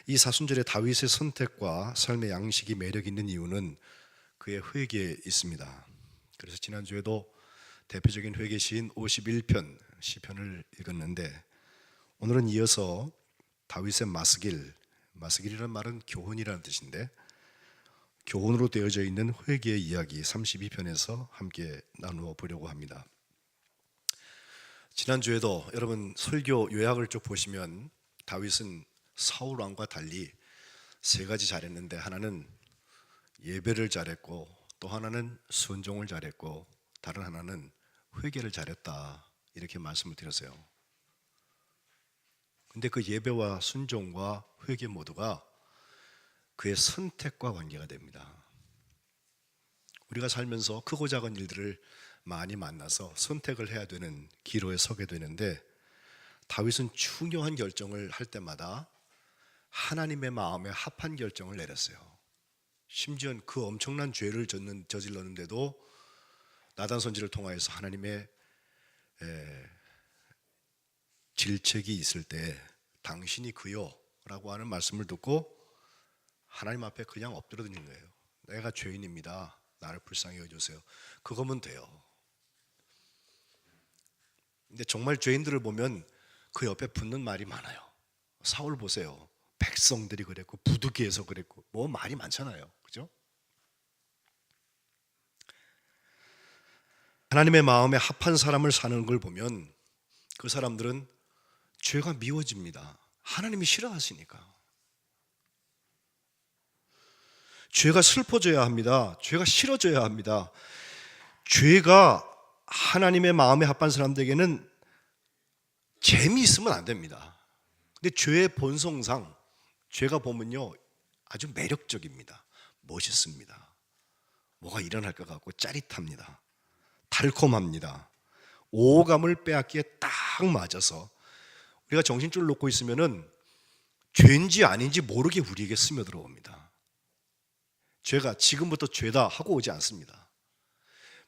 이 사순절의 다윗의 선택과 삶의 양식이 매력 있는 이유는 그의 회개에 있습니다. 그래서 지난주에도 대표적인 회개 시인 51편 시편을 읽었는데, 오늘은 이어서 다윗의 마스길이라는 말은 교훈이라는 뜻인데, 교훈으로 되어져 있는 회개의 이야기 32편에서 함께 나누어 보려고 합니다. 지난주에도 여러분 설교 요약을 쭉 보시면 다윗은 사울 왕과 달리 세 가지 잘했는데, 하나는 예배를 잘했고, 또 하나는 순종을 잘했고, 다른 하나는 회개를 잘했다, 이렇게 말씀을 드렸어요. 근데 그 예배와 순종과 회개 모두가 그의 선택과 관계가 됩니다. 우리가 살면서 크고 작은 일들을 많이 만나서 선택을 해야 되는 기로에 서게 되는데, 다윗은 중요한 결정을 할 때마다 하나님의 마음에 합한 결정을 내렸어요. 심지어 그 엄청난 죄를 저질렀는데도 나단 선지를 통하여서 하나님의 질책이 있을 때 당신이 그요 라고 하는 말씀을 듣고 하나님 앞에 그냥 엎드려드는 거예요. 내가 죄인입니다, 나를 불쌍히 여겨주세요. 그거면 돼요. 근데 정말 죄인들을 보면 그 옆에 붙는 말이 많아요. 사울 보세요. 백성들이 그랬고, 부득이해서 그랬고, 뭐 말이 많잖아요. 그죠? 하나님의 마음에 합한 사람을 사는 걸 보면 그 사람들은 죄가 미워집니다. 하나님이 싫어하시니까. 죄가 슬퍼져야 합니다. 죄가 싫어져야 합니다. 죄가 하나님의 마음에 합한 사람들에게는 재미있으면 안 됩니다. 근데 죄의 본성상 죄가 보면요, 아주 매력적입니다. 멋있습니다. 뭐가 일어날 것 같고 짜릿합니다. 달콤합니다. 오감을 빼앗기에 딱 맞아서 우리가 정신줄을 놓고 있으면은 죄인지 아닌지 모르게 우리에게 스며들어옵니다. 죄가 지금부터 죄다 하고 오지 않습니다.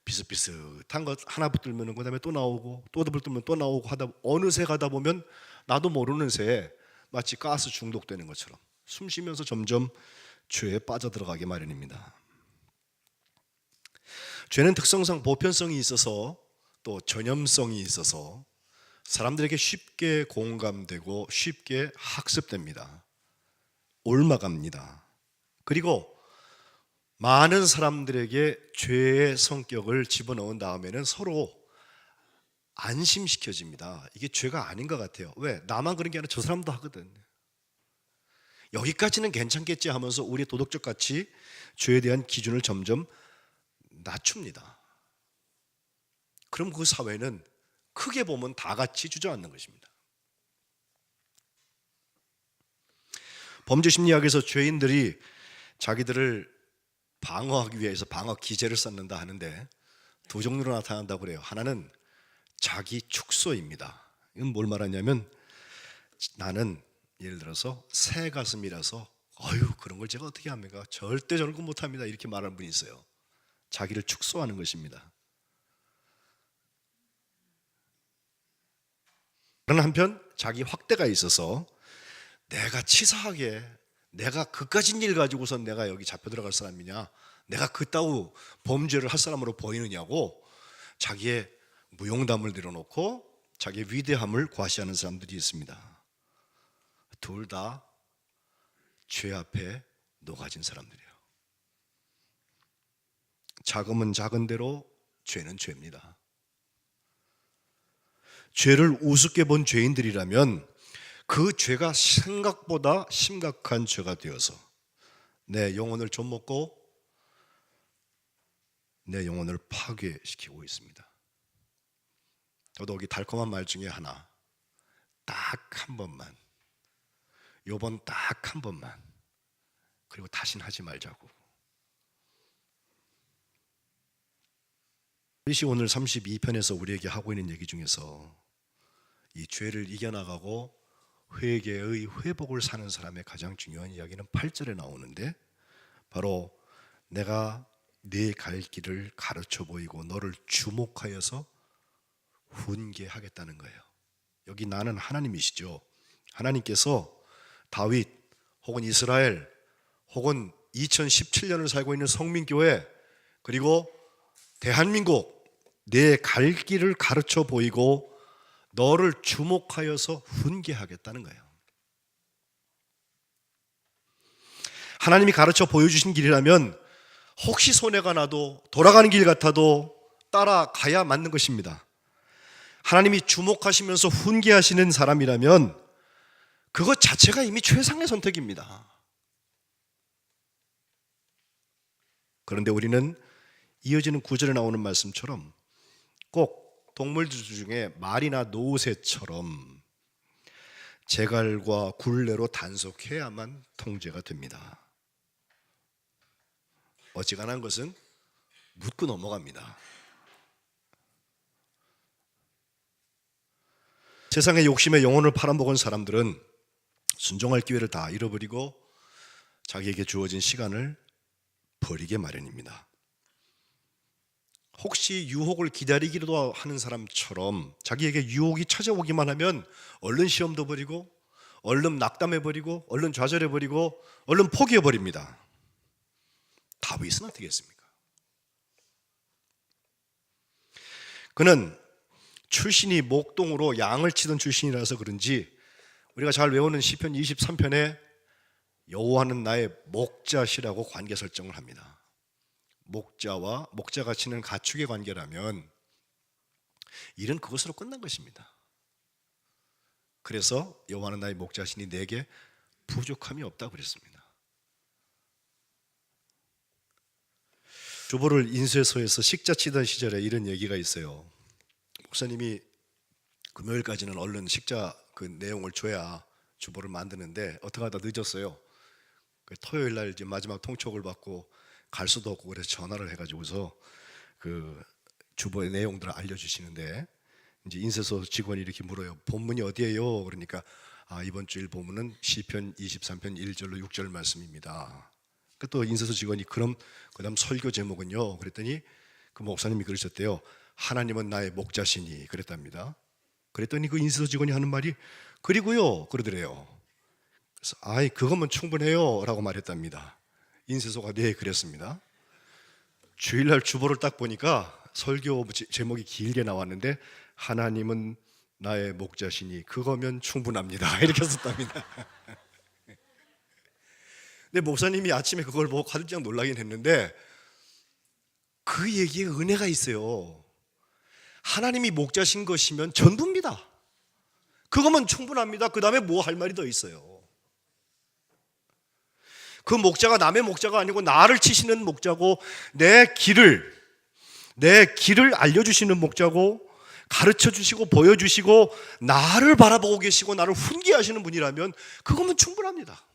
비슷비슷한 것 하나 붙들면 그 다음에 또 나오고, 또 붙들면 또 나오고 하다 어느새 가다 보면 나도 모르는 새에 마치 가스 중독되는 것처럼 숨 쉬면서 점점 죄에 빠져들어가게 마련입니다. 죄는 특성상 보편성이 있어서 또 전염성이 있어서 사람들에게 쉽게 공감되고 쉽게 학습됩니다. 옮아갑니다. 그리고 많은 사람들에게 죄의 성격을 집어넣은 다음에는 서로 안심시켜집니다. 이게 죄가 아닌 것 같아요. 왜? 나만 그런 게 아니라 저 사람도 하거든. 여기까지는 괜찮겠지 하면서 우리의 도덕적 가치, 죄에 대한 기준을 점점 낮춥니다. 그럼 그 사회는 크게 보면 다 같이 주저앉는 것입니다. 범죄 심리학에서 죄인들이 자기들을 방어하기 위해서 방어 기제를 쌓는다 하는데, 두 종류로 나타난다고 그래요. 하나는 자기 축소입니다. 이건 뭘 말하냐면, 나는 예를 들어서 새 가슴이라서 그런 걸 제가 어떻게 합니까? 절대 저런 거 못합니다, 이렇게 말하는 분이 있어요. 자기를 축소하는 것입니다. 다른 한편 자기 확대가 있어서 내가 치사하게, 내가 그까진 일 가지고선 내가 여기 잡혀 들어갈 사람이냐, 내가 그따위 범죄를 할 사람으로 보이느냐고 자기의 무용담을 내려놓고 자기의 위대함을 과시하는 사람들이 있습니다. 둘 다 죄 앞에 녹아진 사람들이에요. 작으면 작은 대로 죄는 죄입니다. 죄를 우습게 본 죄인들이라면 그 죄가 생각보다 심각한 죄가 되어서 내 영혼을 좀먹고 내 영혼을 파괴시키고 있습니다. 더더욱이 달콤한 말 중에 하나, 딱 한 번만, 요번 딱 한 번만, 그리고 다신 하지 말자고. 다윗이 오늘 32편에서 우리에게 하고 있는 얘기 중에서 이 죄를 이겨나가고 회개의 회복을 사는 사람의 가장 중요한 이야기는 8절에 나오는데, 바로 내가 네 갈 길을 가르쳐 보이고 너를 주목하여서 훈계하겠다는 거예요. 여기 나는 하나님이시죠. 하나님께서 다윗 혹은 이스라엘, 혹은 2017년을 살고 있는 성민교회, 그리고 대한민국, 내 갈 길을 가르쳐 보이고 너를 주목하여서 훈계하겠다는 거예요. 하나님이 가르쳐 보여주신 길이라면 혹시 손해가 나도 돌아가는 길 같아도 따라가야 맞는 것입니다. 하나님이 주목하시면서 훈계하시는 사람이라면 그것 자체가 이미 최상의 선택입니다. 그런데 우리는 이어지는 구절에 나오는 말씀처럼 꼭 동물들 중에 말이나 노새처럼 제갈과 굴레로 단속해야만 통제가 됩니다. 어지간한 것은 묻고 넘어갑니다. 세상의 욕심에 영혼을 팔아먹은 사람들은 순종할 기회를 다 잃어버리고 자기에게 주어진 시간을 버리게 마련입니다. 혹시 유혹을 기다리기도 하는 사람처럼 자기에게 유혹이 찾아오기만 하면 얼른 시험도 버리고 얼른 낙담해버리고 얼른 좌절해버리고 얼른 포기해버립니다. 다윗은 어떻게 했습니까? 그는 출신이 목동으로 양을 치던 출신이라서 그런지 우리가 잘 외우는 시편 23편에 여호와는 나의 목자시라고 관계 설정을 합니다. 목자와 목자가 치는 가축의 관계라면 일은 그것으로 끝난 것입니다. 그래서 여호와는 나의 목자시니 내게 부족함이 없다고 그랬습니다. 주보를 인쇄소에서 식자 치던 시절에 이런 얘기가 있어요. 목사님이 금요일까지는 얼른 식자 그 내용을 줘야 주보를 만드는데 어떻게 하다 늦었어요. 토요일 날 이제 마지막 통촉을 받고 갈 수도 없고 그래서 전화를 해가지고서 그 주보의 내용들을 알려주시는데 이제 인쇄소 직원이 이렇게 물어요. 본문이 어디예요? 그러니까 이번 주일 본문은 시편 23편 1절로 6절 말씀입니다. 또 인쇄소 직원이 그럼 그다음 설교 제목은요? 그랬더니 그 목사님이 그러셨대요. 하나님은 나의 목자시니 그랬답니다. 그랬더니 그 인쇄소 직원이 하는 말이 그리고요 그러더래요. 그래서 그것만 충분해요 라고 말했답니다. 인쇄소가 네 그랬습니다. 주일날 주보를 딱 보니까 설교 제목이 길게 나왔는데 하나님은 나의 목자시니 그거면 충분합니다 이렇게 썼답니다. 근데 목사님이 아침에 그걸 보고 가득 놀라긴 했는데 그 얘기에 은혜가 있어요. 하나님이 목자신 것이면 전부입니다. 그거면 충분합니다. 그 다음에 뭐 할 말이 더 있어요. 그 목자가 남의 목자가 아니고 나를 치시는 목자고 내 길을 알려주시는 목자고 가르쳐주시고 보여주시고 나를 바라보고 계시고 나를 훈계하시는 분이라면 그거면 충분합니다.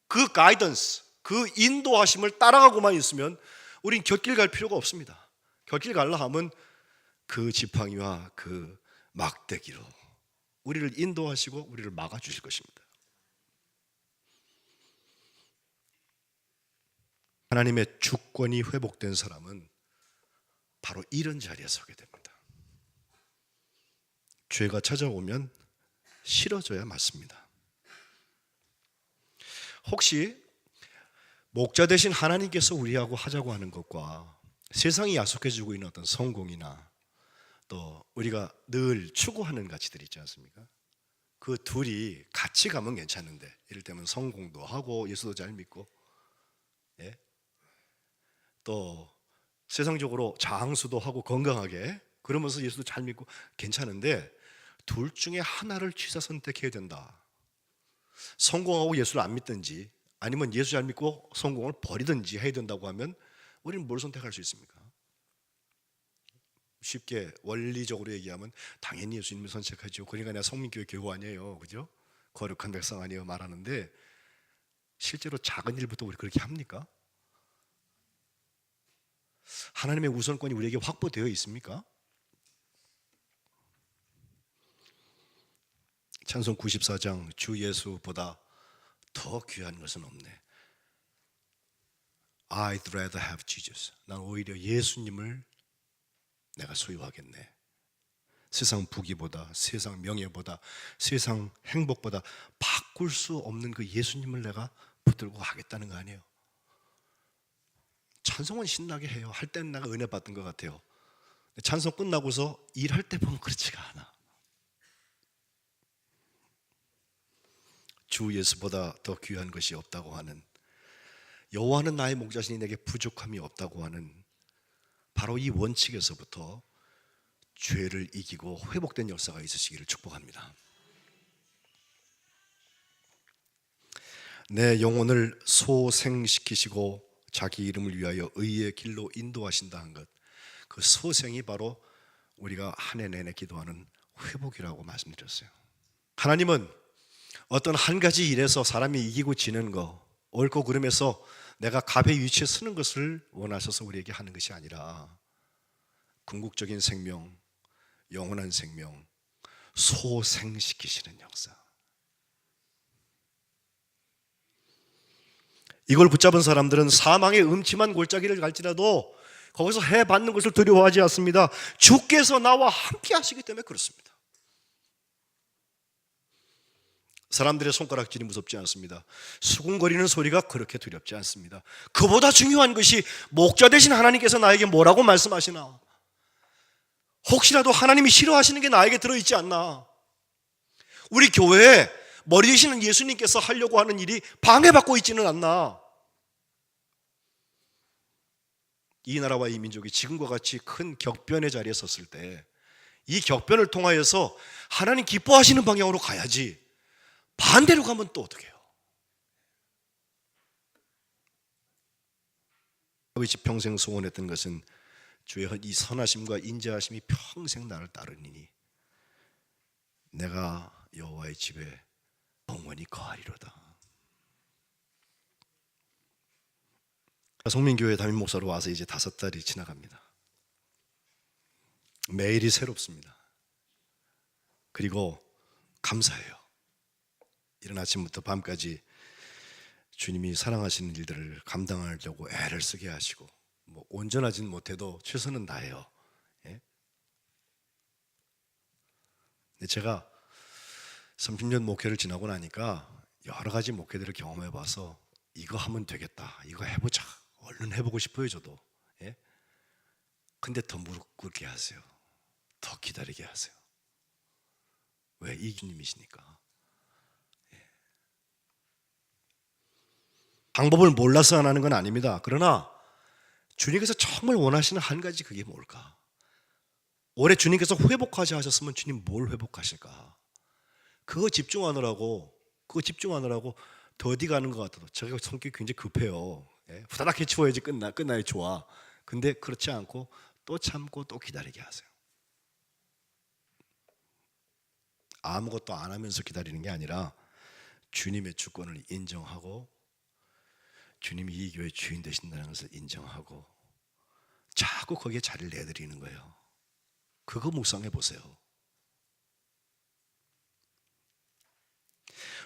그 가이던스, 그 인도하심을 따라가고만 있으면 우린 곁길 갈 필요가 없습니다. 곁길 가려 하면 그 지팡이와 그 막대기로 우리를 인도하시고 우리를 막아주실 것입니다. 하나님의 주권이 회복된 사람은 바로 이런 자리에 서게 됩니다. 죄가 찾아오면 싫어져야 맞습니다. 혹시 목자 대신 하나님께서 우리하고 하자고 하는 것과 세상이 약속해주고 있는 어떤 성공이나 또 우리가 늘 추구하는 가치들이 있지 않습니까? 그 둘이 같이 가면 괜찮은데 이를테면 성공도 하고 예수도 잘 믿고 또 세상적으로 장수도 하고 건강하게 그러면서 예수도 잘 믿고 괜찮은데 둘 중에 하나를 취사 선택해야 된다. 성공하고 예수를 안 믿든지 아니면 예수 잘 믿고 성공을 버리든지 해야 된다고 하면 우리는 뭘 선택할 수 있습니까? 쉽게 원리적으로 얘기하면 당연히 예수님을 선택하죠. 그러니까 내가 성민교회 교우 아니에요, 그죠? 거룩한 백성 아니에요 말하는데 실제로 작은 일부터 우리 그렇게 합니까? 하나님의 우선권이 우리에게 확보되어 있습니까? 찬송 94장 주 예수보다 더 귀한 것은 없네. I'd rather have Jesus. 난 오히려 예수님을 내가 소유하겠네. 세상 부귀보다, 세상 명예보다, 세상 행복보다 바꿀 수 없는 그 예수님을 내가 붙들고 하겠다는 거 아니에요. 찬송은 신나게 해요. 할 때는 내가 은혜 받은 것 같아요. 찬송 끝나고서 일할 때 보면 그렇지가 않아. 주 예수보다 더 귀한 것이 없다고 하는, 여호와는 나의 목자시니 내게 부족함이 없다고 하는 바로 이 원칙에서부터 죄를 이기고 회복된 역사가 있으시기를 축복합니다. 내 영혼을 소생시키시고 자기 이름을 위하여 의의 길로 인도하신다 한 것, 그 소생이 바로 우리가 한 해 내내 기도하는 회복이라고 말씀드렸어요. 하나님은 어떤 한 가지 일에서 사람이 이기고 지는 거, 옳고 그름에서 내가 갑의 위치에 서는 것을 원하셔서 우리에게 하는 것이 아니라 궁극적인 생명, 영원한 생명, 소생시키시는 역사. 이걸 붙잡은 사람들은 사망의 음침한 골짜기를 갈지라도 거기서 해 받는 것을 두려워하지 않습니다. 주께서 나와 함께 하시기 때문에 그렇습니다. 사람들의 손가락질이 무섭지 않습니다. 수군거리는 소리가 그렇게 두렵지 않습니다. 그보다 중요한 것이 목자 되신 하나님께서 나에게 뭐라고 말씀하시나? 혹시라도 하나님이 싫어하시는 게 나에게 들어있지 않나? 우리 교회에 머리 되시는 예수님께서 하려고 하는 일이 방해받고 있지는 않나? 이 나라와 이 민족이 지금과 같이 큰 격변의 자리에 섰을 때 이 격변을 통하여서 하나님 기뻐하시는 방향으로 가야지, 반대로 가면 또 어떻게 해요? 아버지 평생 소원했던 것은 주의 이 선하심과 인자하심이 평생 나를 따르니니 내가 여호와의 집에 영원히 거하리로다. 성민교회 담임 목사로 와서 이제 5달이 지나갑니다. 매일이 새롭습니다. 그리고 감사해요. 이른 아침부터 밤까지 주님이 사랑하시는 일들을 감당하려고 애를 쓰게 하시고, 뭐 온전하진 못해도 최선은 다해요. 예? 근데 제가 30년 목회를 지나고 나니까 여러 가지 목회들을 경험해 봐서 이거 하면 되겠다, 이거 해보자, 얼른 해보고 싶어요 저도. 예? 근데 더 무릎 꿇게 하세요. 더 기다리게 하세요. 왜? 이 주님이시니까. 방법을 몰라서 안 하는 건 아닙니다. 그러나 주님께서 정말 원하시는 한 가지, 그게 뭘까? 올해 주님께서 회복하자 하셨으면 주님 뭘 회복하실까? 그거 집중하느라고 더디 가는 것 같아도, 제가 성격이 굉장히 급해요. 후다닥 해치워야지 끝나야 좋아. 근데 그렇지 않고 또 참고 또 기다리게 하세요. 아무것도 안 하면서 기다리는 게 아니라 주님의 주권을 인정하고 주님이 이 교회의 주인 되신다는 것을 인정하고 자꾸 거기에 자리를 내드리는 거예요. 그거 묵상해 보세요.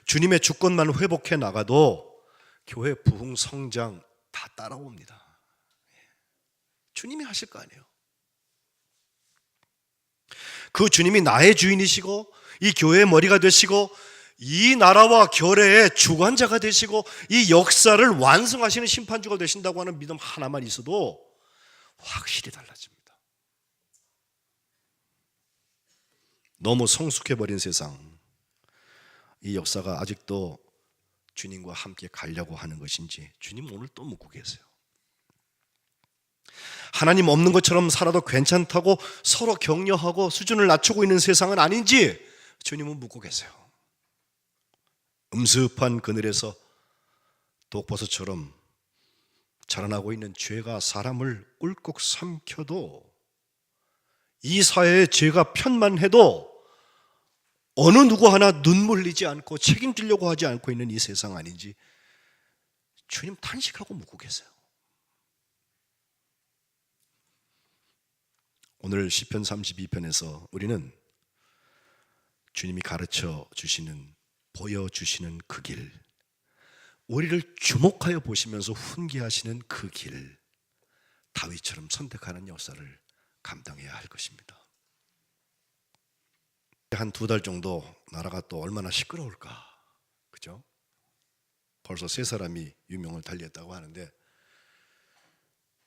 주님의 주권만 회복해 나가도 교회 부흥 성장 다 따라옵니다. 주님이 하실 거 아니에요. 그 주님이 나의 주인이시고 이 교회의 머리가 되시고 이 나라와 결의의 주관자가 되시고 이 역사를 완성하시는 심판주가 되신다고 하는 믿음 하나만 있어도 확실히 달라집니다. 너무 성숙해버린 세상, 이 역사가 아직도 주님과 함께 가려고 하는 것인지 주님 오늘 또 묻고 계세요. 하나님 없는 것처럼 살아도 괜찮다고 서로 격려하고 수준을 낮추고 있는 세상은 아닌지 주님은 묻고 계세요. 음습한 그늘에서 독버섯처럼 자라나고 있는 죄가 사람을 꿀꺽 삼켜도, 이 사회에 죄가 편만해도 어느 누구 하나 눈물 흘리지 않고 책임지려고 하지 않고 있는 이 세상 아닌지 주님 탄식하고 묻고 계세요. 오늘 시편 32편에서 우리는 주님이 가르쳐 주시는, 보여주시는 그 길, 우리를 주목하여 보시면서 훈계하시는 그 길, 다윗처럼 선택하는 역사를 감당해야 할 것입니다. 한 2달 정도 나라가 또 얼마나 시끄러울까, 그죠? 벌써 3사람이 유명을 달리했다고 하는데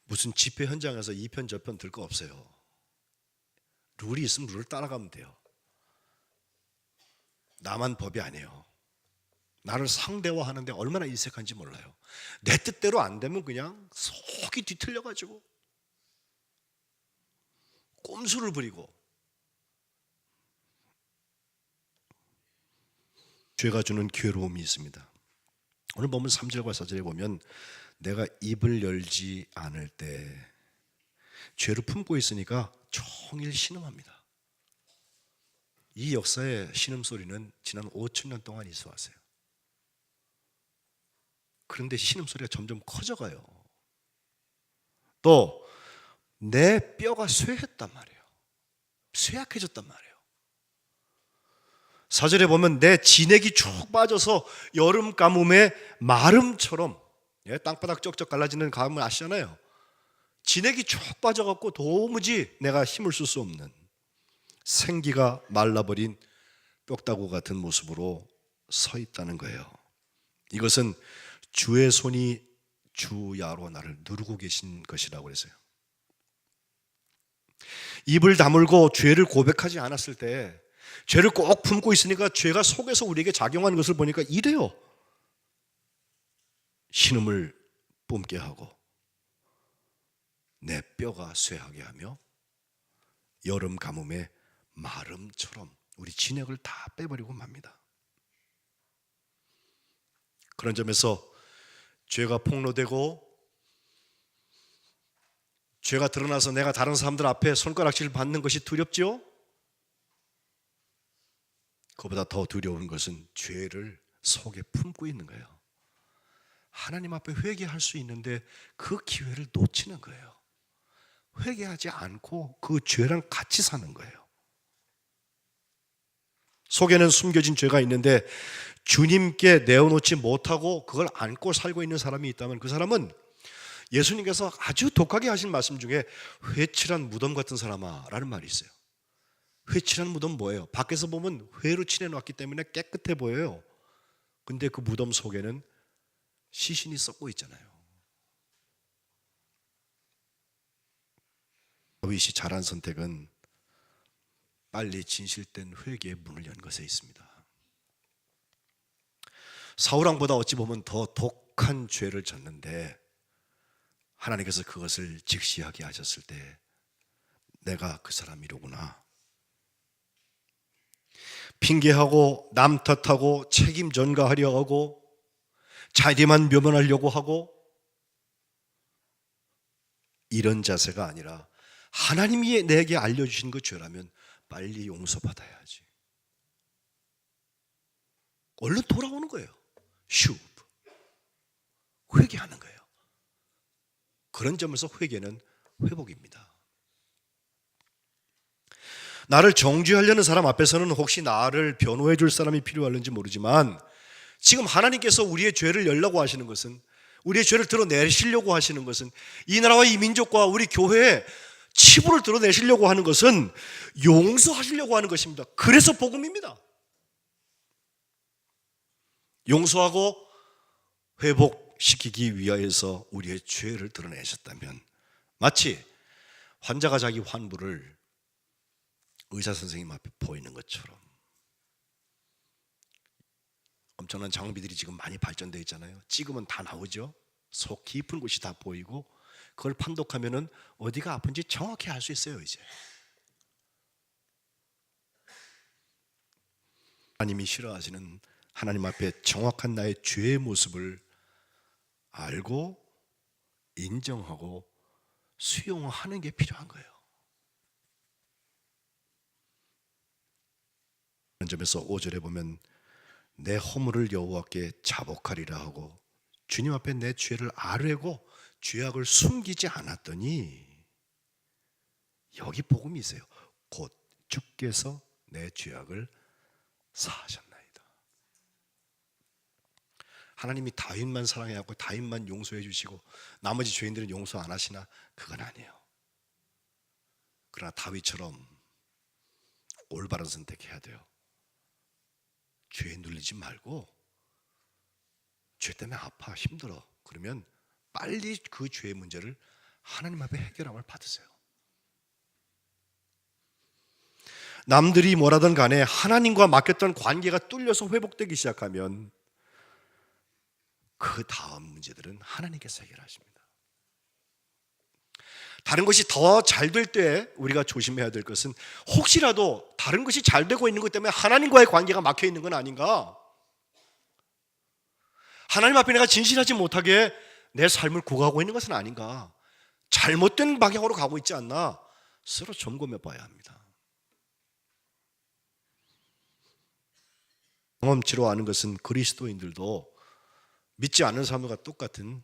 무슨 집회 현장에서 이 편 저 편 들 거 없어요. 룰이 있으면 룰을 따라가면 돼요. 나만 법이 아니에요. 나를 상대화하는데 얼마나 인색한지 몰라요. 내 뜻대로 안 되면 그냥 속이 뒤틀려가지고 꼼수를 부리고. 죄가 주는 괴로움이 있습니다. 오늘 보면 3절과 4절에 보면 내가 입을 열지 않을 때 죄를 품고 있으니까 종일 신음합니다. 이 역사의 신음소리는 지난 5,000년 동안 있어 왔어요. 그런데 신음소리가 점점 커져가요. 또 내 뼈가 쇠했단 말이에요. 쇠약해졌단 말이에요. 4절에 보면 내 진액이 쭉 빠져서 여름 가뭄의 마름처럼, 땅바닥 쩍쩍 갈라지는 가뭄을 아시잖아요. 진액이 쭉 빠져갖고 도무지 내가 힘을 쓸 수 없는 생기가 말라버린 뼈다구 같은 모습으로 서 있다는 거예요. 이것은 주의 손이 주야로 나를 누르고 계신 것이라고 그랬어요. 입을 다물고 죄를 고백하지 않았을 때 죄를 꼭 품고 있으니까 죄가 속에서 우리에게 작용하는 것을 보니까 이래요. 신음을 뿜게 하고 내 뼈가 쇠하게 하며 여름 가뭄의 마름처럼 우리 진액을 다 빼버리고 맙니다. 그런 점에서 죄가 폭로되고 죄가 드러나서 내가 다른 사람들 앞에 손가락질 받는 것이 두렵지요? 그보다 더 두려운 것은 죄를 속에 품고 있는 거예요. 하나님 앞에 회개할 수 있는데 그 기회를 놓치는 거예요. 회개하지 않고 그 죄랑 같이 사는 거예요. 속에는 숨겨진 죄가 있는데 주님께 내어놓지 못하고 그걸 안고 살고 있는 사람이 있다면 그 사람은 예수님께서 아주 독하게 하신 말씀 중에 회칠한 무덤 같은 사람아 라는 말이 있어요. 회칠한 무덤 뭐예요? 밖에서 보면 회로 칠해놨기 때문에 깨끗해 보여요. 근데 그 무덤 속에는 시신이 썩고 있잖아요. 다윗이 잘한 선택은 빨리 진실된 회개의 문을 연 것에 있습니다. 사울왕보다 어찌 보면 더 독한 죄를 졌는데 하나님께서 그것을 직시하게 하셨을 때 내가 그 사람이로구나. 핑계하고 남 탓하고 책임 전가하려 하고 자기만 묘면하려고 하고 이런 자세가 아니라 하나님이 내게 알려주신 그 죄라면 빨리 용서받아야지. 얼른 돌아오는 거예요. 회개하는 거예요. 그런 점에서 회개는 회복입니다. 나를 정죄하려는 사람 앞에서는 혹시 나를 변호해 줄 사람이 필요할는지 모르지만 지금 하나님께서 우리의 죄를 열라고 하시는 것은, 우리의 죄를 드러내시려고 하시는 것은, 이 나라와 이 민족과 우리 교회에 치부를 드러내시려고 하는 것은 용서하시려고 하는 것입니다. 그래서 복음입니다. 용서하고 회복시키기 위하여서 우리의 죄를 드러내셨다면 마치 환자가 자기 환부를 의사 선생님 앞에 보이는 것처럼, 엄청난 장비들이 지금 많이 발전되어 있잖아요. 찍으면 다 나오죠. 속 깊은 곳이 다 보이고 그걸 판독하면은 어디가 아픈지 정확히 알 수 있어요. 이제 하나님이 싫어하시는 하나님 앞에 정확한 나의 죄의 모습을 알고 인정하고 수용하는 게 필요한 거예요. 그런 점에서 5절에 보면 내 허물을 여호와께 자복하리라 하고 주님 앞에 내 죄를 아뢰고 죄악을 숨기지 않았더니, 여기 복음이 있어요. 곧 주께서 내 죄악을 사하셨나이다. 하나님이 다윗만 사랑해하고 다윗만 용서해 주시고 나머지 죄인들은 용서 안 하시나? 그건 아니에요. 그러나 다윗처럼 올바른 선택해야 돼요. 죄에 눌리지 말고, 죄 때문에 아파, 힘들어. 그러면 빨리 그 죄의 문제를 하나님 앞에 해결함을 받으세요. 남들이 뭐라든 간에 하나님과 맡겼던 관계가 뚫려서 회복되기 시작하면 그 다음 문제들은 하나님께서 해결하십니다. 다른 것이 더 잘 될 때 우리가 조심해야 될 것은 혹시라도 다른 것이 잘 되고 있는 것 때문에 하나님과의 관계가 막혀 있는 건 아닌가? 하나님 앞에 내가 진실하지 못하게 내 삶을 구가하고 있는 것은 아닌가? 잘못된 방향으로 가고 있지 않나? 스스로 점검해 봐야 합니다. 경험치로 아는 것은 그리스도인들도 믿지 않는 사람과 똑같은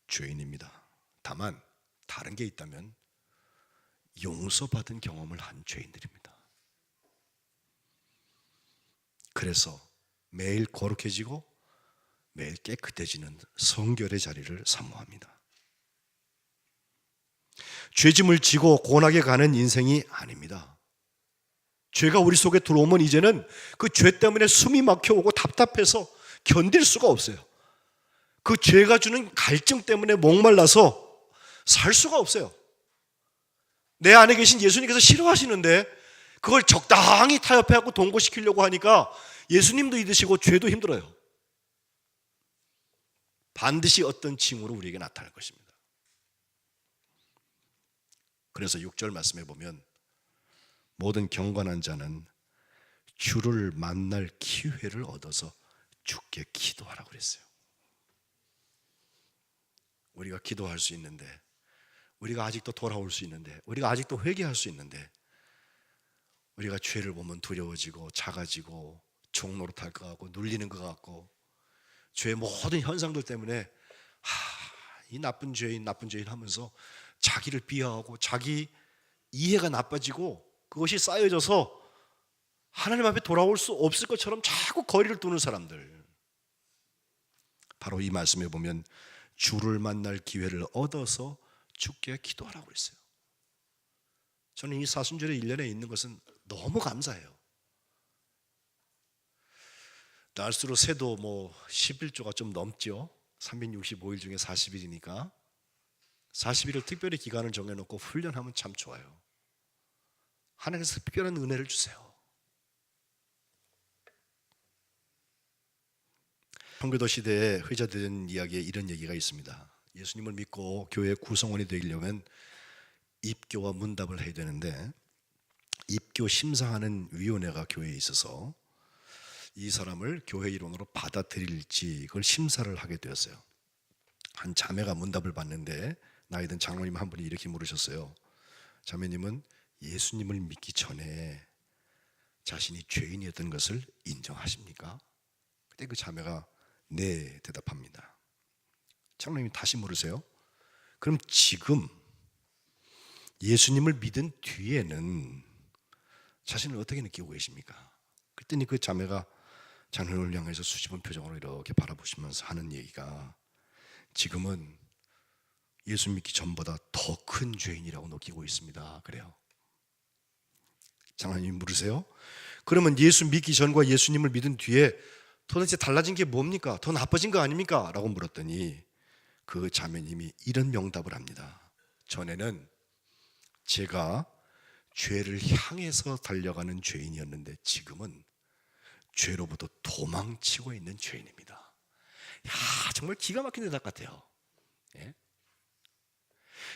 죄인입니다. 다만 다른 게 있다면 용서받은 경험을 한 죄인들입니다. 그래서 매일 거룩해지고 매일 깨끗해지는 성결의 자리를 사모합니다. 죄짐을 지고 고난하게 가는 인생이 아닙니다. 죄가 우리 속에 들어오면 이제는 그 죄 때문에 숨이 막혀오고 답답해서 견딜 수가 없어요. 그 죄가 주는 갈증 때문에 목말라서 살 수가 없어요. 내 안에 계신 예수님께서 싫어하시는데 그걸 적당히 타협해갖고 동거시키려고 하니까 예수님도 힘드시고 죄도 힘들어요. 반드시 어떤 징후로 우리에게 나타날 것입니다. 그래서 6절 말씀해 보면 모든 경건한 자는 주를 만날 기회를 얻어서 주께 기도하라고 그랬어요. 우리가 기도할 수 있는데, 우리가 아직도 돌아올 수 있는데, 우리가 아직도 회개할 수 있는데, 우리가 죄를 보면 두려워지고 작아지고 종노릇할 것 같고 눌리는 것 같고 죄의 모든 현상들 때문에 이 나쁜 죄인 하면서 자기를 비하하고 자기 이해가 나빠지고 그것이 쌓여져서 하나님 앞에 돌아올 수 없을 것처럼 자꾸 거리를 두는 사람들, 바로 이 말씀에 보면 주를 만날 기회를 얻어서 주께 기도하라고 했어요. 저는 이 사순절의 1년에 있는 것은 너무 감사해요. 날수로 세도 11조가 좀 넘죠. 365일 중에 40일이니까 40일을 특별히 기간을 정해놓고 훈련하면 참 좋아요. 하나님께서 특별한 은혜를 주세요. 청교도 시대에 회자된 이야기에 이런 얘기가 있습니다. 예수님을 믿고 교회 구성원이 되려면 입교와 문답을 해야 되는데 입교 심사하는 위원회가 교회에 있어서 이 사람을 교회 일원으로 받아들일지 그걸 심사를 하게 되었어요. 한 자매가 문답을 받는데 나이 든 장로님 한 분이 이렇게 물으셨어요. 자매님은 예수님을 믿기 전에 자신이 죄인이었던 것을 인정하십니까? 그때 그 자매가 네 대답합니다. 장로님이 다시 물으세요. 그럼 지금 예수님을 믿은 뒤에는 자신을 어떻게 느끼고 계십니까? 그랬더니 그 자매가 장로님을 향해서 수줍은 표정으로 이렇게 바라보시면서 하는 얘기가 지금은 예수 믿기 전보다 더 큰 죄인이라고 느끼고 있습니다. 그래요. 장로님이 물으세요. 그러면 예수 믿기 전과 예수님을 믿은 뒤에 도대체 달라진 게 뭡니까? 더 나빠진 거 아닙니까? 라고 물었더니 그 자매님이 이런 명답을 합니다. 전에는 제가 죄를 향해서 달려가는 죄인이었는데 지금은 죄로부터 도망치고 있는 죄인입니다. 야, 정말 기가 막힌 대답 같아요. 예?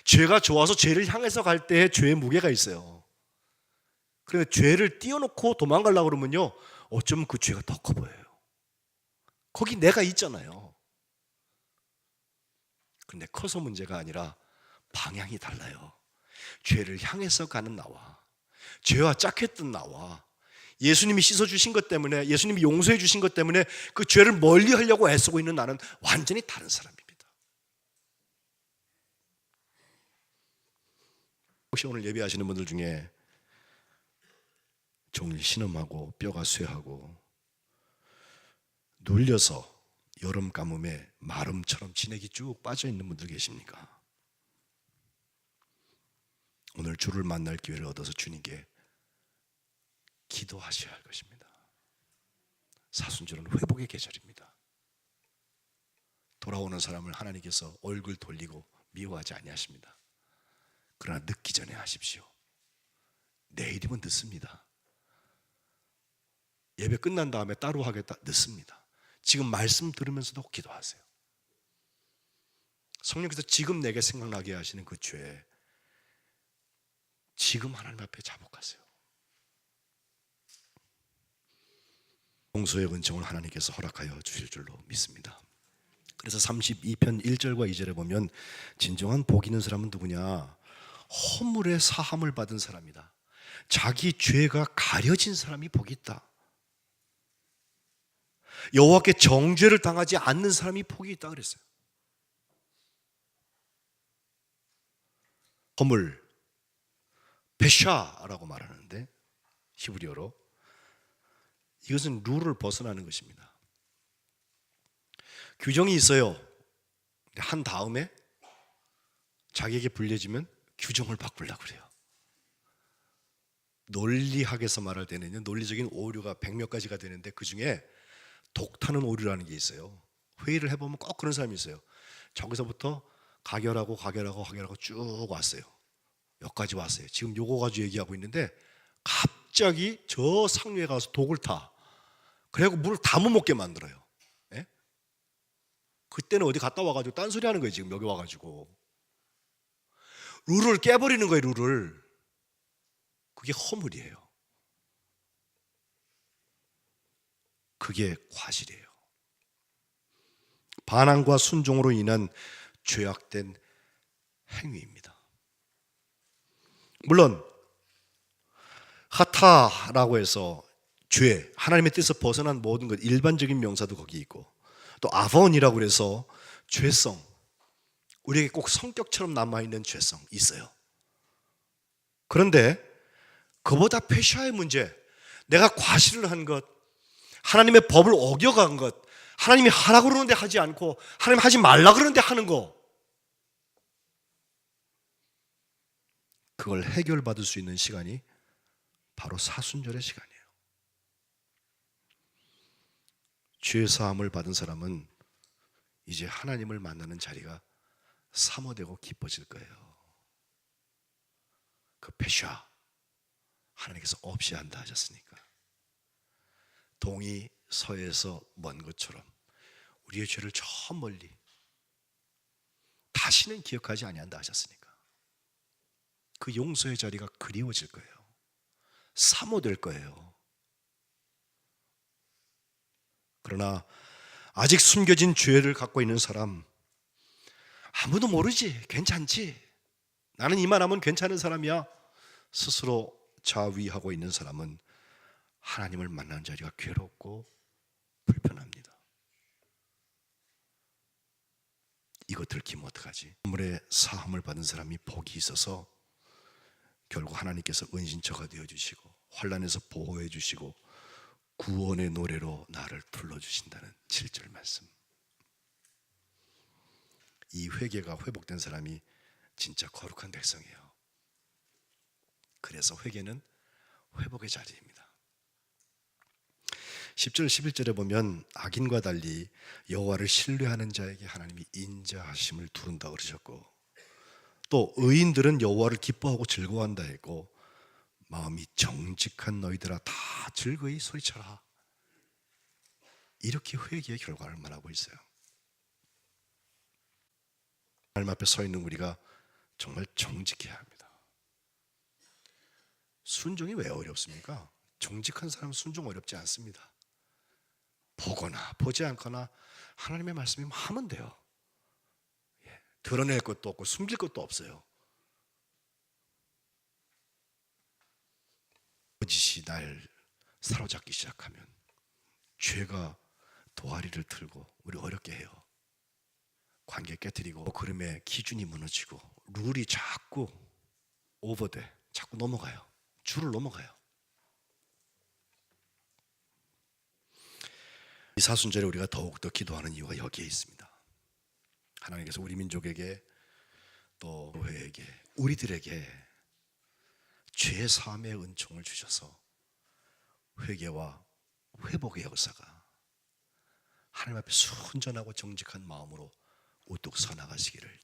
죄가 좋아서 죄를 향해서 갈 때 죄의 무게가 있어요. 그런데 죄를 띄워놓고 도망가려고 그러면요, 어쩌면 그 죄가 더 커 보여요. 거기 내가 있잖아요. 근데 커서 문제가 아니라 방향이 달라요. 죄를 향해서 가는 나와 죄와 짝했던 나와 예수님이 씻어주신 것 때문에, 예수님이 용서해 주신 것 때문에 그 죄를 멀리 하려고 애쓰고 있는 나는 완전히 다른 사람입니다. 혹시 오늘 예배하시는 분들 중에 종일 신음하고 뼈가 쇠하고 눌려서 여름 가뭄에 마름처럼 진액이 쭉 빠져있는 분들 계십니까? 오늘 주를 만날 기회를 얻어서 주님께 기도하셔야 할 것입니다. 사순절은 회복의 계절입니다. 돌아오는 사람을 하나님께서 얼굴 돌리고 미워하지 아니하십니다. 그러나 늦기 전에 하십시오. 내일이면 늦습니다. 예배 끝난 다음에 따로 하겠다, 늦습니다. 지금 말씀 들으면서도 기도하세요. 성령께서 지금 내게 생각나게 하시는 그 죄, 지금 하나님 앞에 자복하세요. 용서의 은총을 하나님께서 허락하여 주실 줄로 믿습니다. 그래서 32편 1절과 2절에 보면 진정한 복 있는 사람은 누구냐? 허물의 사함을 받은 사람이다. 자기 죄가 가려진 사람이 복이 있다. 여호와께 정죄를 당하지 않는 사람이 복이 있다 그랬어요. 허물, 베샤라고 말하는데 히브리어로 이것은 룰을 벗어나는 것입니다. 규정이 있어요. 한 다음에 자기에게 불려지면 규정을 바꾸려고 그래요. 논리학에서 말할 때는요, 논리적인 오류가 100몇 가지가 되는데 그 중에 독타는 오류라는 게 있어요. 회의를 해보면 꼭 그런 사람이 있어요. 저기서부터 가결하고 쭉 왔어요. 여기까지 왔어요. 지금 요거 가지고 얘기하고 있는데 갑자기 저 상류에 가서 독을 타. 그래갖고 물을 다 못 먹게 만들어요. 예? 그때는 어디 갔다 와가지고 딴소리 하는 거예요. 지금 여기 와가지고 룰을 깨버리는 거예요. 룰을. 그게 허물이에요. 그게 과실이에요. 반항과 순종으로 인한 죄악된 행위입니다. 물론 하타라고 해서 죄, 하나님의 뜻에서 벗어난 모든 것, 일반적인 명사도 거기 있고, 또 아본이라고 해서 죄성, 우리에게 꼭 성격처럼 남아있는 죄성 있어요. 그런데 그보다 페샤의 문제, 내가 과실을 한 것, 하나님의 법을 어겨간 것, 하나님이 하라고 그러는데 하지 않고 하나님 하지 말라 그러는데 하는 거, 그걸 해결받을 수 있는 시간이 바로 사순절의 시간이에요. 죄 사함을 받은 사람은 이제 하나님을 만나는 자리가 사모되고 기뻐질 거예요. 그 페샤, 하나님께서 없이 한다 하셨으니까. 동이 서에서 먼 것처럼 우리의 죄를 저 멀리 다시는 기억하지 아니한다 하셨으니까 그 용서의 자리가 그리워질 거예요. 사모될 거예요. 그러나 아직 숨겨진 죄를 갖고 있는 사람, 아무도 모르지, 괜찮지, 나는 이만하면 괜찮은 사람이야, 스스로 자위하고 있는 사람은 하나님을 만나는 자리가 괴롭고 불편합니다. 이거 들키면 어떡하지? 허물의 사함을 받은 사람이 복이 있어서 결국 하나님께서 은신처가 되어주시고 환난에서 보호해 주시고 구원의 노래로 나를 불러주신다는 7절 말씀. 이 회개가 회복된 사람이 진짜 거룩한 백성이에요. 그래서 회개는 회복의 자리입니다. 10절 11절에 보면 악인과 달리 여호와를 신뢰하는 자에게 하나님이 인자하심을 두른다고 그러셨고, 또 의인들은 여호와를 기뻐하고 즐거워한다 했고, 마음이 정직한 너희들아 다 즐거이 소리쳐라. 이렇게 회개의 결과를 말하고 있어요. 하나님 앞에 서 있는 우리가 정말 정직해야 합니다. 순종이 왜 어렵습니까? 정직한 사람은 순종 어렵지 않습니다. 보거나 보지 않거나 하나님의 말씀이면 하면 돼요. 드러낼 것도 없고 숨길 것도 없어요. 거짓이 날 사로잡기 시작하면 죄가 도화리를 틀고 우리 어렵게 해요. 관계 깨뜨리고 그름의 기준이 무너지고 룰이 자꾸 오버돼, 자꾸 넘어가요. 줄을 넘어가요. 이 사순절에 우리가 더욱더 기도하는 이유가 여기에 있습니다. 하나님께서 우리 민족에게 또 교회에게 우리들에게 죄 사함의 은총을 주셔서 회개와 회복의 역사가 하나님 앞에 순전하고 정직한 마음으로 우뚝 서 나가시기를